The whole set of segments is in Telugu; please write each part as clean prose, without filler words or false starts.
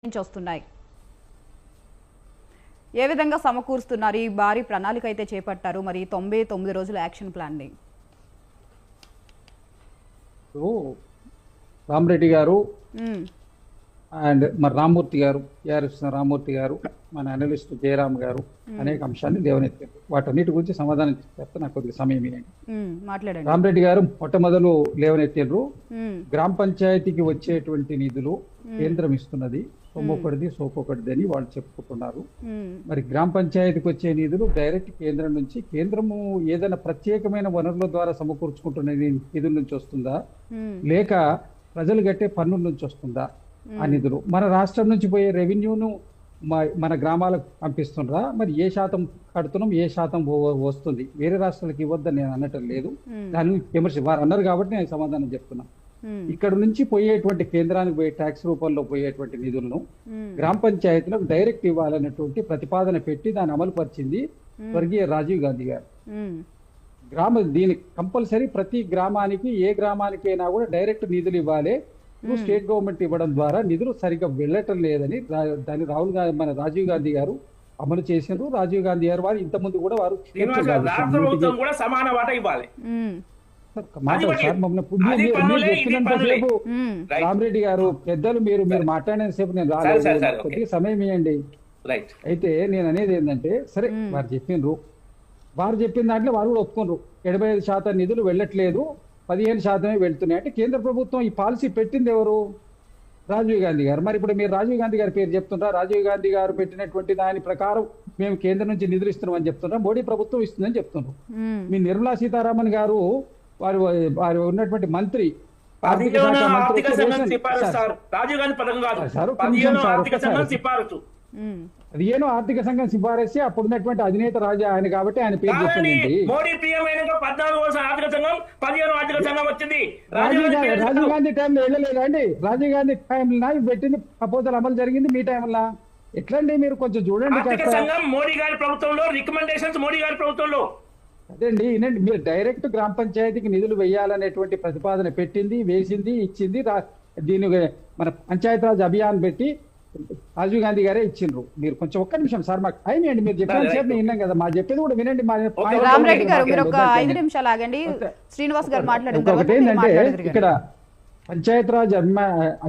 నుంచి వస్తున్నాయి. ఏ విధంగా సమకూరుస్తున్నారు? ఈ భారీ ప్రణాళిక అయితే చేపట్టారు. మరి 99 రోజుల యాక్షన్ ప్లాన్ ని రామరెడ్డి గారు అండ్ మరి రామ్మూర్తి గారు, టిఆర్ఎస్ రామ్మూర్తి గారు, మన అనలిస్ట్ జయరామ్ గారు అనేక అంశాన్ని లేవనెత్తారు. వాటన్నిటి గురించి సమాధానం చెప్తే నాకు కొద్దిగా సమయం ఇవ్వండి. రామరెడ్డి గారు మొట్టమొదలు లేవనెత్తారు, గ్రామ పంచాయతీకి వచ్చేటువంటి నిధులు కేంద్రం ఇస్తున్నది, సొమ్మొకటిది సోకొకటిది అని వాళ్ళు చెప్పుకుంటున్నారు. మరి గ్రామ పంచాయతీకి వచ్చే నిధులు డైరెక్ట్ కేంద్రం నుంచి, కేంద్రము ఏదైనా ప్రత్యేకమైన వనరుల ద్వారా సమకూర్చుకుంటున్న నిధుల నుంచి వస్తుందా, లేక ప్రజలు కట్టే పన్నుల నుంచి వస్తుందా ఆ నిధులు? మన రాష్ట్రం నుంచి పోయే రెవెన్యూను మన గ్రామాలకు పంపిస్తుండ్రా? మరి ఏ శాతం కడుతున్నాం, ఏ శాతం వస్తుంది? వేరే రాష్ట్రాలకు ఇవ్వద్దని నేను అనటం లేదు, దాని విమర్శ వారు అన్నారు కాబట్టి నేను సమాధానం చెప్తున్నా. ఇక్కడ నుంచి పోయేటువంటి కేంద్రానికి పోయే ట్యాక్స్ రూపంలో పోయేటువంటి నిధులను గ్రామ పంచాయతీలకు డైరెక్ట్ ఇవ్వాలన్నటువంటి ప్రతిపాదన పెట్టి దాన్ని అమలు పరిచింది స్వర్గీయ రాజీవ్ గాంధీ గారు. దీనికి కంపల్సరీ ప్రతి గ్రామానికి, ఏ గ్రామానికైనా కూడా డైరెక్ట్ నిధులు ఇవ్వాలి. స్టేట్ గవర్నమెంట్ ఇవ్వడం ద్వారా నిధులు సరిగ్గా వెళ్ళటం లేదని దాన్ని మన రాజీవ్ గాంధీ గారు అమలు చేసినారు. రాజీవ్ గాంధీ గారు వారు ఇంత ముందు కూడా వారు సమాన వాటా ఇవ్వాలి. రామరెడ్డి గారు పెద్దలు మీరు మాట్లాడిన సేపు నేను రాలేదు, కొద్దిగా సమయం ఇవ్వండి. అయితే నేను అనేది ఏంటంటే, సరే వారు చెప్పిండ్రు, వారు చెప్పిన దాంట్లో వారు కూడా ఒప్పుకున్నారు. 75% నిధులు వెళ్ళట్లేదు, 15% వెళ్తున్నాయి. అంటే కేంద్ర ప్రభుత్వం ఈ పాలసీ పెట్టింది ఎవరు? రాజీవ్ గాంధీ గారు. మరి ఇప్పుడు మీరు రాజీవ్ గాంధీ గారి పేరు చెప్తున్నారా? రాజీవ్ గాంధీ గారు పెట్టినటువంటి దాని ప్రకారం మేము కేంద్రం నుంచి నిధులు ఇస్తున్నామని చెప్తున్నారా? మోడీ ప్రభుత్వం ఇస్తుందని చెప్తున్నారు. మీ నిర్మలా సీతారామన్ గారు వారు ఉన్నటువంటి మంత్రి, అది ఏనో ఆర్థిక సంఘం సిఫారసు అప్పుడున్నటువంటి అధినేత రాజా ఆయన కాబట్టి ఆయన పేరు చెప్పింది. రాజీవ్ గాంధీ టైంలో వెళ్ళలేదా అండి? రాజీవ్ గాంధీ టైంలో పెట్టింది ప్రపోజల్ అమలు జరిగింది, మీ టైంలో ఎట్లండి? మీరు కొంచెం చూడండి. మోడీ గారి ప్రభుత్వంలో రికమెండేషన్స్, మోడీ గారి ప్రభుత్వంలో అదేండి వినండి. మీరు డైరెక్ట్ గ్రామ పంచాయతీకి నిధులు వేయాలనేటువంటి ప్రతిపాదన పెట్టింది, వేసింది, ఇచ్చింది. దీని మన పంచాయతీరాజ్ అభియాన్ పెట్టి రాజీవ్ గాంధీ గారే ఇచ్చిండ్రు. మీరు కొంచెం ఒక్క నిమిషం సార్, మాకు టైం ఇవ్వండి. మీరు చెప్పిన సేపు విన్నాం కదా, మా చెప్పేది కూడా వినండి. రామరెడ్డి గారు మీరు ఒక 5 నిమిషాలు ఆగండి. శ్రీనివాస్ గారు మాట్లాడండి. ఒకటి ఏంటంటే, ఇక్కడ పంచాయతీరాజ్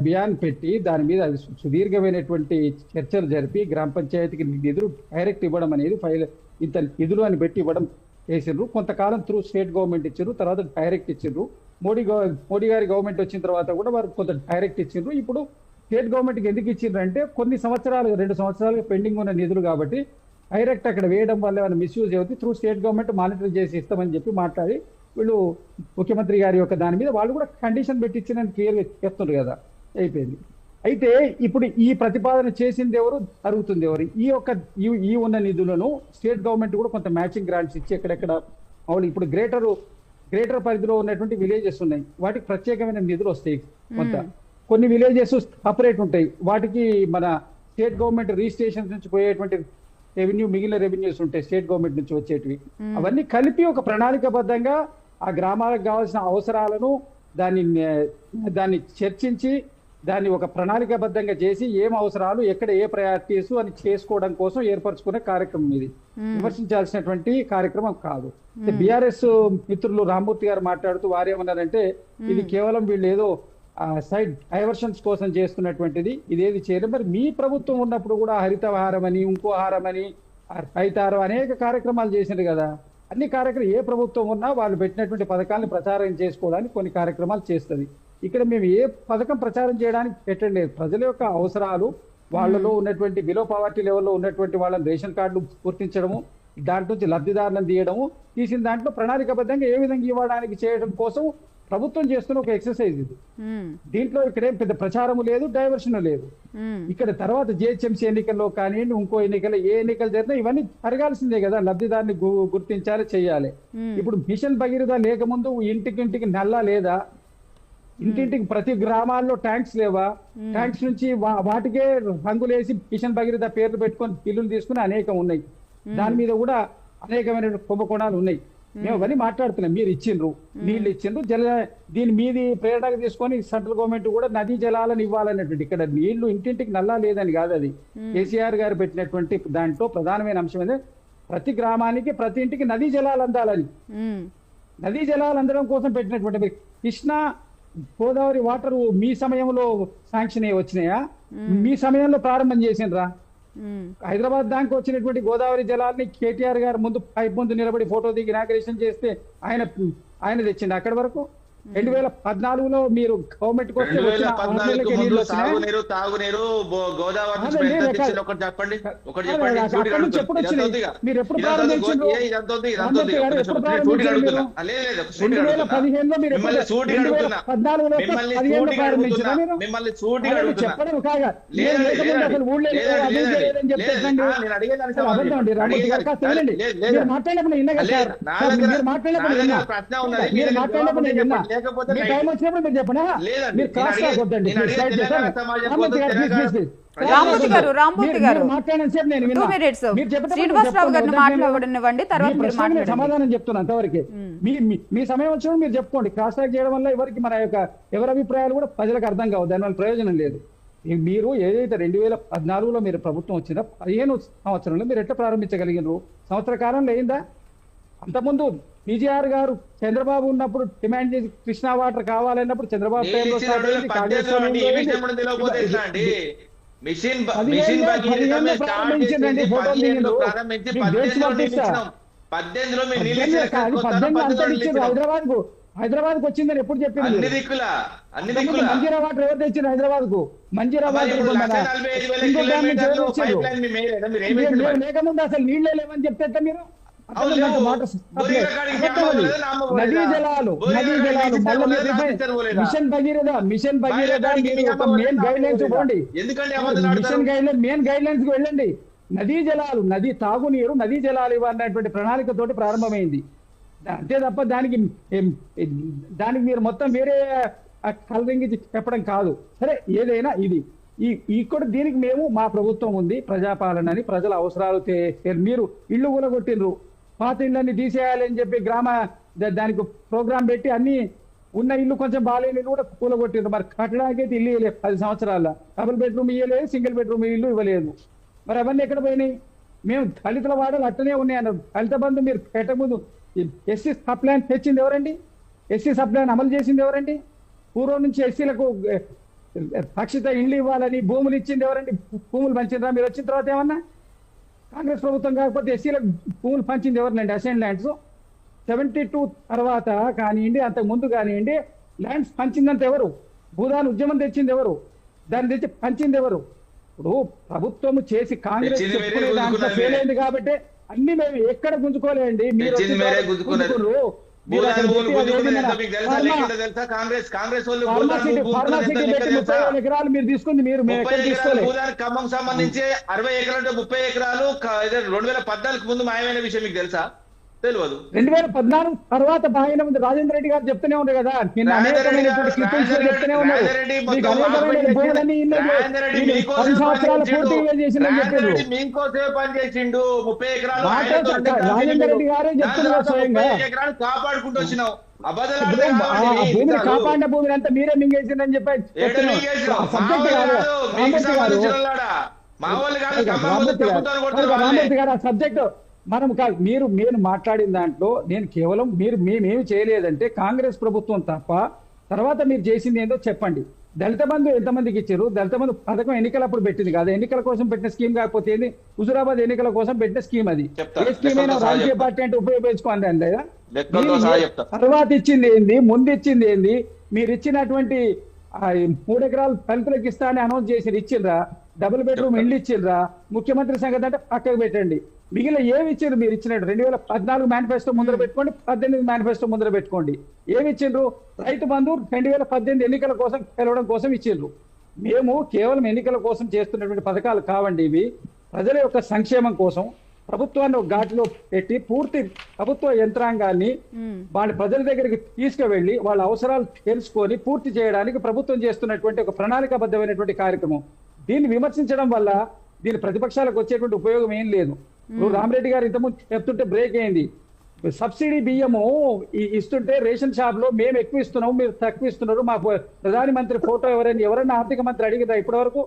అభియాన్ పెట్టి దాని మీద సుదీర్ఘమైనటువంటి చర్చలు జరిపి గ్రామ పంచాయతీకి నిధులు డైరెక్ట్ ఇవ్వడం అనేది ఇంత నిధులు అని పెట్టి ఇవ్వడం చేసిండ్రు. కొంతకాలం త్రూ స్టేట్ గవర్నమెంట్ ఇచ్చిండ్రు, తర్వాత డైరెక్ట్ ఇచ్చిండ్రు. మోడీ గారి గవర్నమెంట్ వచ్చిన తర్వాత కూడా వారు కొంత డైరెక్ట్ ఇచ్చిండ్రు. ఇప్పుడు స్టేట్ గవర్నమెంట్కి ఎందుకు ఇచ్చిండ్రు అంటే, కొన్ని సంవత్సరాలు 2 సంవత్సరాలుగా పెండింగ్ ఉన్న నిధులు కాబట్టి డైరెక్ట్ అక్కడ వేయడం వల్ల ఏమైనా మిస్యూజ్ అవుతుంది, త్రూ స్టేట్ గవర్నమెంట్ మానిటర్ చేసి ఇస్తామని చెప్పి మాట్లాడి వీళ్ళు ముఖ్యమంత్రి గారి యొక్క దాని మీద వాళ్ళు కూడా కండిషన్ పెట్టించిందని క్లియర్గా చెప్తున్నారు కదా, అయిపోయింది. అయితే ఇప్పుడు ఈ ప్రతిపాదన చేసింది ఎవరు, జరుగుతుంది ఎవరు? ఈ ఉన్న నిధులను స్టేట్ గవర్నమెంట్ కూడా కొంత మ్యాచింగ్ గ్రాంట్స్ ఇచ్చి ఎక్కడెక్కడ ఇప్పుడు గ్రేటర్ పరిధిలో ఉన్నటువంటి విలేజెస్ ఉన్నాయి, వాటికి ప్రత్యేకమైన నిధులు వస్తాయి. కొన్ని విలేజెస్ సపరేట్ ఉంటాయి, వాటికి మన స్టేట్ గవర్నమెంట్ రిజిస్ట్రేషన్ నుంచి పోయేటువంటి రెవెన్యూ, మిగిలిన రెవెన్యూస్ ఉంటాయి స్టేట్ గవర్నమెంట్ నుంచి వచ్చేటివి. అవన్నీ కలిపి ఒక ప్రణాళికాబద్ధంగా ఆ గ్రామాలకు కావాల్సిన అవసరాలను దాన్ని చర్చించి దాన్ని ఒక ప్రణాళికాబద్ధంగా చేసి ఏం అవసరాలు, ఎక్కడ ఏ ప్రయారిటీస్ అని చేసుకోవడం కోసం ఏర్పరచుకునే కార్యక్రమం ఇది. విమర్శించాల్సినటువంటి కార్యక్రమం కాదు. బీఆర్ఎస్ మిత్రులు రామ్మూర్తి గారు మాట్లాడుతూ వారేమన్నారంటే, ఇది కేవలం వీళ్ళు ఏదో సైడ్ డైవర్షన్స్ కోసం చేస్తున్నటువంటిది, ఇదేది చేయలేదు. మరి మీ ప్రభుత్వం ఉన్నప్పుడు కూడా హరితహారం అని, ఇంకో హారం అని, రైతారం అనేక కార్యక్రమాలు చేసిండ్రు కదా. అన్ని కార్యక్రమాలు ఏ ప్రభుత్వం ఉన్నా వాళ్ళు పెట్టినటువంటి పథకాలను ప్రచారం చేసుకోవడానికి కొన్ని కార్యక్రమాలు చేస్తుంది. ఇక్కడ మేము ఏ పథకం ప్రచారం చేయడానికి పెట్టలేదు. ప్రజల యొక్క అవసరాలు, వాళ్ళలో ఉన్నటువంటి బిలో పవర్టీ లెవెల్లో ఉన్నటువంటి వాళ్ళని రేషన్ కార్డులు గుర్తించడము, దాంట్లో నుంచి లబ్ధిదారులను తీయడము, తీసిన దాంట్లో ప్రణాళికాబద్ధంగా ఏ విధంగా ఇవ్వడానికి చేయడం కోసం ప్రభుత్వం చేస్తున్న ఒక ఎక్సర్సైజ్ ఇది. దీంట్లో ఇక్కడేం పెద్ద ప్రచారము లేదు, డైవర్షన్ లేదు. ఇక్కడ తర్వాత జిహెచ్ఎంసీ ఎన్నికల్లో కానివ్వండి, ఇంకో ఎన్నికల్లో ఏ ఎన్నికలు జరిగినా ఇవన్నీ జరగాల్సిందే కదా, లబ్ధిదారుని గుర్తించాలి, చెయ్యాలి. ఇప్పుడు మిషన్ భగీరథ లేకముందు ఇంటికి నల్లా లేదా? ఇంటింటికి ప్రతి గ్రామాల్లో ట్యాంక్స్ లేవా? ట్యాంక్స్ నుంచి వాటికే రంగులేసి మిషన్ భగీరథ పేర్లు పెట్టుకొని బిల్లులు తీసుకుని అనేకం ఉన్నాయి. దాని మీద కూడా అనేకమైన కుంభకోణాలు ఉన్నాయి. మేము అవన్నీ మాట్లాడుతున్నాం. మీరు ఇచ్చిండ్రు, నీళ్లు ఇచ్చిండ్రు, దీని మీది ప్రేరణగా తీసుకొని సెంట్రల్ గవర్నమెంట్ కూడా నదీ జలాలను ఇవ్వాలన్నటువంటి. ఇక్కడ నీళ్లు ఇంటింటికి నల్లా లేదని కాదు, అది కేసీఆర్ గారు పెట్టినటువంటి దాంట్లో ప్రధానమైన అంశం ఏంటంటే ప్రతి గ్రామానికి ప్రతి ఇంటికి నదీ జలాలు అందాలని. నదీ జలాలు అందడం కోసం పెట్టినటువంటి కృష్ణా గోదావరి వాటర్ మీ సమయంలో శాంక్షన్ అయ్యి వచ్చినాయా? మీ సమయంలో ప్రారంభం చేసిండ్రా? హైదరాబాద్ దానికి వచ్చినటువంటి గోదావరి జలాల్ని కేటీఆర్ గారు పైప్ ముందు నిలబడి ఫోటో దిగి ఇనాగరేషన్ చేస్తే ఆయన తెచ్చింది. అక్కడి వరకు 2014లో మీరు గవర్నమెంట్ మీరు ఎప్పుడు ప్రారంభించారు? 2015లో మీరు 2014లో 15లో ప్రారంభించారా? మీరు చెప్పడం కాగా అసలు ఊళ్ళో లేదని చెప్పేసండి. అబద్ధం అండి. రామూర్తి గారు కాస్త వినండి. మీరు మాట్లాడినప్పుడు విన్నా కదా సార్, మీరు మాట్లాడినప్పుడు విన్నా. మీ టైం వచ్చినప్పుడు మీరు చెప్పండి. మీరు క్రాస్ కాకొద్దండి. రామూర్తి గారు మాట్లాడినసేపు నేను విన్నా. మీరు చెప్పండి, సమాధానం చెప్తున్నా అంతవరకే. మీ సమయం వచ్చినప్పుడు మీరు చెప్పుకోండి. క్రాస్ టాక్ చేయడం వల్ల ఎవరికి మన యొక్క ఎవరి అభిప్రాయాలు కూడా ప్రజలకు అర్థం కావు, దానివల్ల ప్రయోజనం లేదు. మీరు ఏదైతే 2014లో మీరు ప్రభుత్వం వచ్చిందో 15 సంవత్సరంలో మీరు ఎట్లా ప్రారంభించగలిగినారు? సంవత్సర కాలంలో అయిందా? అంతకుముందు కేసీఆర్ గారు చంద్రబాబు ఉన్నప్పుడు డిమాండ్ చేసి కృష్ణా వాటర్ కావాలన్నప్పుడు చంద్రబాబు హైదరాబాద్ కు వచ్చిందని ఎప్పుడు చెప్పింది? మంజీరా వాటర్ ఎవరు తెచ్చింది హైదరాబాద్ కు? మంజీరా వాటర్ లేకముందు అసలు నీళ్ళే లేవని చెప్తే మీరు నదీ జలాలు mission Bhagiratha main guide lines పోండి. మెయిన్ గైడ్ లైన్స్ కు వెళ్ళండి. నదీ జలాలు, నదీ తాగునీరు, నదీ జలాలు ఇవ్వాలన్నటువంటి ప్రణాళికతోటి ప్రారంభమైంది. అంతే తప్ప దానికి మీరు మొత్తం వేరే కలరింగ్ చెప్పడం కాదు. సరే, ఏదైనా ఇది ఇక్కడ దీనికి మేము మా ప్రభుత్వం ఉంది, ప్రజాపాలన అని, ప్రజల అవసరాలు మీరు ఇల్లు కూలగొట్టిండ్రు, పాత ఇళ్ళని తీసేయాలని చెప్పి దానికి ప్రోగ్రాం పెట్టి అన్ని ఉన్న ఇల్లు కొంచెం బాగాలేని ఇల్లు కూడా కూలగొట్టిండ్రు. మరి కట్టడానికి అయితే ఇల్లు ఇవ్వలేదు 10 సంవత్సరాల. డబుల్ బెడ్రూమ్ ఇవ్వలేదు, సింగిల్ బెడ్రూమ్ ఇల్లు ఇవ్వలేదు. మరి అవన్నీ ఎక్కడ పోయినాయి? మేము దళితుల వాడలు అట్టనే ఉన్నాయన్నారు. దళిత బంధు మీరు పెట్టకముందు ఎస్సీ సప్లాన్ తెచ్చింది ఎవరండి? ఎస్సీ సప్లాన్ అమలు చేసింది ఎవరండి? పూర్వం నుంచి ఎస్సీలకు రక్షిత ఇళ్ళు ఇవ్వాలని భూములు ఇచ్చింది ఎవరండి? భూములు పంచిండ్రా మీరు వచ్చిన తర్వాత? ఏమన్నా కాంగ్రెస్ ప్రభుత్వం కాకపోతే ఎస్సీలకు భూములు పంచింది ఎవరినండి? అసైన్ ల్యాండ్స్ 72 తర్వాత కానివ్వండి, అంతకు ముందు కానివ్వండి, ల్యాండ్స్ పంచిందంత ఎవరు? భూదాన్ ఉద్యమం తెచ్చింది ఎవరు? దాన్ని తెచ్చి పంచింది ఎవరు? ఇప్పుడు ప్రభుత్వం చేసి కాంగ్రెస్ దాంట్లో ఫెయిల్ అయింది కాబట్టి అన్ని మేము ఎక్కడ గుంజుకోలేండి. మీరు ఎకరాలు మీరు తీసుకుంది మీరు ఖమ్మం సంబంధించి 60 ఎకరాలు 30 ఎకరాలు 2014 ముందు మాయమైన విషయం మీకు తెలుసా? తెలియదు. 2014 తర్వాత బాగా ముందు రాజేంద్ర రెడ్డి గారు చెప్తూనే ఉన్నారు కదా, చెప్తూనే ఉన్నారు. మీకోసమే పని చేసిండు. 30 ఎకరాలు రాజేంద్ర రెడ్డి గారే చెప్తున్నారు స్వయంగా. కాపాడుకుంటూ వచ్చినావు. భూమిని కాపాడిన భూమిని అంతా మీరే మింగేసిందని చెప్పి రామూర్తి గారు ఆ సబ్జెక్ట్ మనం కాదు. మీరు మాట్లాడిన దాంట్లో నేను కేవలం మేమేమి చేయలేదంటే కాంగ్రెస్ ప్రభుత్వం తప్ప తర్వాత మీరు చేసింది ఏందో చెప్పండి. దళిత బంధు ఎంతమందికి ఇచ్చారు? దళిత బంధు పథకం ఎన్నికలప్పుడు పెట్టింది కాదు, ఎన్నికల కోసం పెట్టిన స్కీమ్ కాకపోతే ఏంది? హుజురాబాద్ ఎన్నికల కోసం పెట్టిన స్కీమ్ అది. ఏ స్కీమ్ అయినా రాజకీయ పార్టీ అంటే ఉపయోగించుకోండి అండి. తర్వాత ఇచ్చింది ఏంది? ముందు ఇచ్చింది ఏంది? మీరు ఇచ్చినటువంటి 3 ఎకరాలు దళితులకు ఇస్తా అని అనౌన్స్ చేసి ఇచ్చిండ్రా? డబుల్ బెడ్రూమ్ ఇల్లు ఇచ్చిండ్రా? ముఖ్యమంత్రి సంగతి అంటే పక్కకు పెట్టండి. మిగిలిన ఏమి ఇచ్చిండ్రు? మీరు ఇచ్చినట్టు 2014 మేనిఫెస్టో ముందర పెట్టుకోండి, 18 మేనిఫెస్టో ముందర పెట్టుకోండి. ఏమి ఇచ్చిండ్రు? రైతు బంధు 2018 ఎన్నికల కోసం గెలవడం కోసం ఇచ్చిండ్రు. మేము కేవలం ఎన్నికల కోసం చేస్తున్నటువంటి పథకాలు కావండి ఇవి. ప్రజల యొక్క సంక్షేమం కోసం ప్రభుత్వాన్ని ఒక ఘాటిలో పెట్టి పూర్తి ప్రభుత్వ యంత్రాంగాన్ని వాళ్ళ ప్రజల దగ్గరికి తీసుకువెళ్లి వాళ్ళ అవసరాలు తెలుసుకొని పూర్తి చేయడానికి ప్రభుత్వం చేస్తున్నటువంటి ఒక ప్రణాళికాబద్ధమైనటువంటి కార్యక్రమం. దీన్ని విమర్శించడం వల్ల దీని ప్రతిపక్షాలకు వచ్చేటువంటి ఉపయోగం ఏం లేదు. రామరెడ్డి గారు ఇంతకుముందు చెప్తుంటే బ్రేక్ అయింది. సబ్సిడీ బియ్యము ఇస్తుంటే రేషన్ షాప్ లో మేము ఎక్కువ ఇస్తున్నాము మీరు తక్కువ ఇస్తున్నారు మా ప్రధాని మంత్రి ఫోటో ఎవరైనా ఆర్థిక మంత్రి అడిగిరా ఇప్పటి వరకు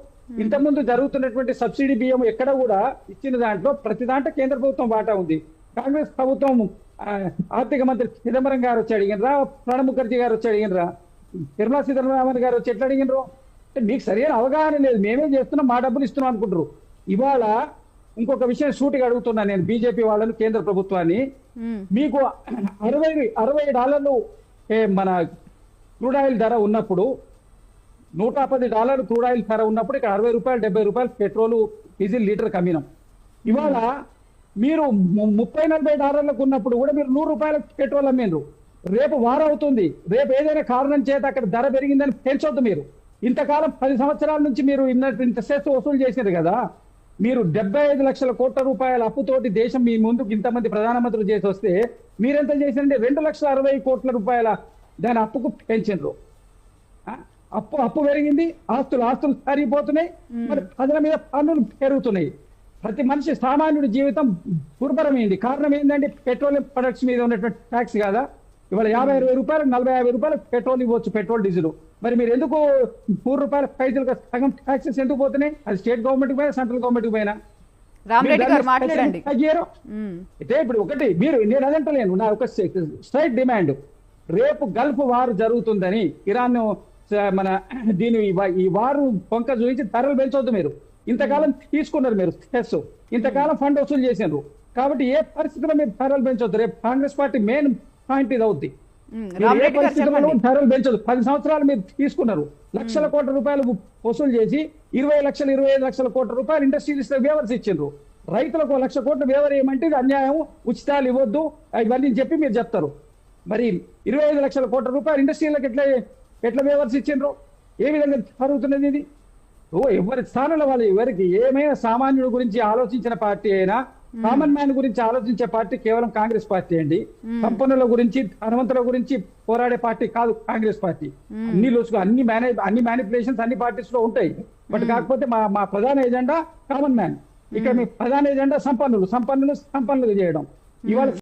ఇంతకుముందు జరుగుతున్నటువంటి సబ్సిడీ బియ్యం ఎక్కడ కూడా ఇచ్చిన దాంట్లో ప్రతి దాంట్లో కేంద్ర ప్రభుత్వం వాటా ఉంది. కాంగ్రెస్ ప్రభుత్వం ఆర్థిక మంత్రి చిదంబరం గారు వచ్చి అడిగినరా, ప్రణబ్ ముఖర్జీ గారు వచ్చి అడిగినరా, నిర్మలా సీతారామన్ గారు వచ్చి ఎట్లా అడిగినరు? మీకు సరైన అవగాహన లేదు, మేమే చేస్తున్నాం మా డబ్బులు ఇస్తున్నాం అనుకుంటారు. ఇవాళ ఇంకొక విషయం సూటిగా అడుగుతున్నా నేను బీజేపీ వాళ్ళని, కేంద్ర ప్రభుత్వాన్ని, మీకు $60 మన క్రూడ్ ఆయిల్ ధర ఉన్నప్పుడు, $110 క్రూడ్ ఆయిల్ ధర ఉన్నప్పుడు ఇక్కడ ₹60 ₹70 పెట్రోల్ డీజిల్ లీటర్ కమ్మినాం. ఇవాళ మీరు $30-40 ఉన్నప్పుడు కూడా మీరు ₹100 పెట్రోల్ అమ్మిండ్రు. రేపు వారం అవుతుంది, రేపు ఏదైనా కారణం చేత అక్కడ ధర పెరిగిందని పెంచొద్దు. మీరు ఇంతకాలం 10 సంవత్సరాల నుంచి మీరు ఇంత సెస్ వసూలు చేశారు కదా. మీరు 75 లక్షల కోట్ల రూపాయల అప్పుతోటి దేశం మీ ముందుకు ఇంతమంది ప్రధానమంత్రులు చేసి వస్తే మీరెంత చేశారంటే 2,60,000 కోట్ల రూపాయల దాని అప్పుకు పెంచారు. అప్పు పెరిగింది, ఆస్తులు సరిపోతున్నాయి, మరి ప్రజల మీద పన్నులు పెరుగుతున్నాయి. ప్రతి మనిషి సామాన్యుడి జీవితం దుర్భరమైంది. కారణం ఏంటంటే పెట్రోలియం ప్రొడక్ట్స్ మీద ఉన్నటువంటి ట్యాక్స్ కాదా? ఇవాళ ₹50-60 ₹40-50 పెట్రోల్ ఇవ్వచ్చు, పెట్రోల్ డీజిల్. మరి మీరు ఎందుకు ₹3 సగం ట్యాక్సెస్ ఎందుకు పోతున్నాయి? అది స్టేట్ గవర్నమెంట్ పైన, సెంట్రల్ గవర్నమెంట్ పైన. రామరెడ్డి గారు మాట్లాడండి. అయితే ఇప్పుడు ఒకటి నేను అదంటలేను, నా ఒక స్ట్రైట్ డిమాండ్, రేపు గల్ఫ్ వార్ జరుగుతుందని ఇరాన్ మన ఈ వారు పొంక చూపించి ధరలు పెంచొద్దు. మీరు ఇంతకాలం తీసుకున్నారు, మీరు స్ట్రెస్ ఇంతకాలం ఫండ్ వసూలు చేశారు. కాబట్టి ఏ పరిస్థితిలో మీరు ధరలు పెంచొద్దు. రేపు కాంగ్రెస్ పార్టీ మెయిన్ పాయింట్ ఇది అవుద్ది. ధరలు పెంచదు. 10 సంవత్సరాలు మీరు తీసుకున్నారు, లక్షల కోట్ల రూపాయలు వసూలు చేసి 25 లక్షల కోట్ల రూపాయలు ఇండస్ట్రియలిస్ట్ వేవర్స్ ఇచ్చిండ్రు. రైతులకు 1 లక్ష కోట్లు వేవర్ ఏమంటే ఇది అన్యాయం, ఉచితాలు ఇవ్వద్దు ఇవన్నీ చెప్పి మీరు చెప్తారు. మరి 25 లక్షల కోట్ల రూపాయలు ఇండస్ట్రీలకు ఎట్లా వేవర్స్ ఇచ్చిండ్రు? ఏ విధంగా జరుగుతున్నది ఇది? ఎవరి స్థానంలో వాళ్ళు, ఎవరికి ఏమైనా సామాన్యుడి గురించి ఆలోచించిన పార్టీ అయినా, కామన్ మ్యాన్ గురించి ఆలోచించే పార్టీ కేవలం కాంగ్రెస్ పార్టీ అండి. సంపన్నుల గురించి, ధనవంతుల గురించి పోరాడే పార్టీ కాదు కాంగ్రెస్ పార్టీ. అన్ని లోసుగా అన్ని మ్యానిపులేషన్స్ అన్ని పార్టీస్ లో ఉంటాయి. బట్ కాకపోతే మా ప్రధాన ఎజెండా కామన్ మ్యాన్. ఇక్కడ మీ ప్రధాన ఎజెండా సంపన్నులు చేయడం. ఇవాళ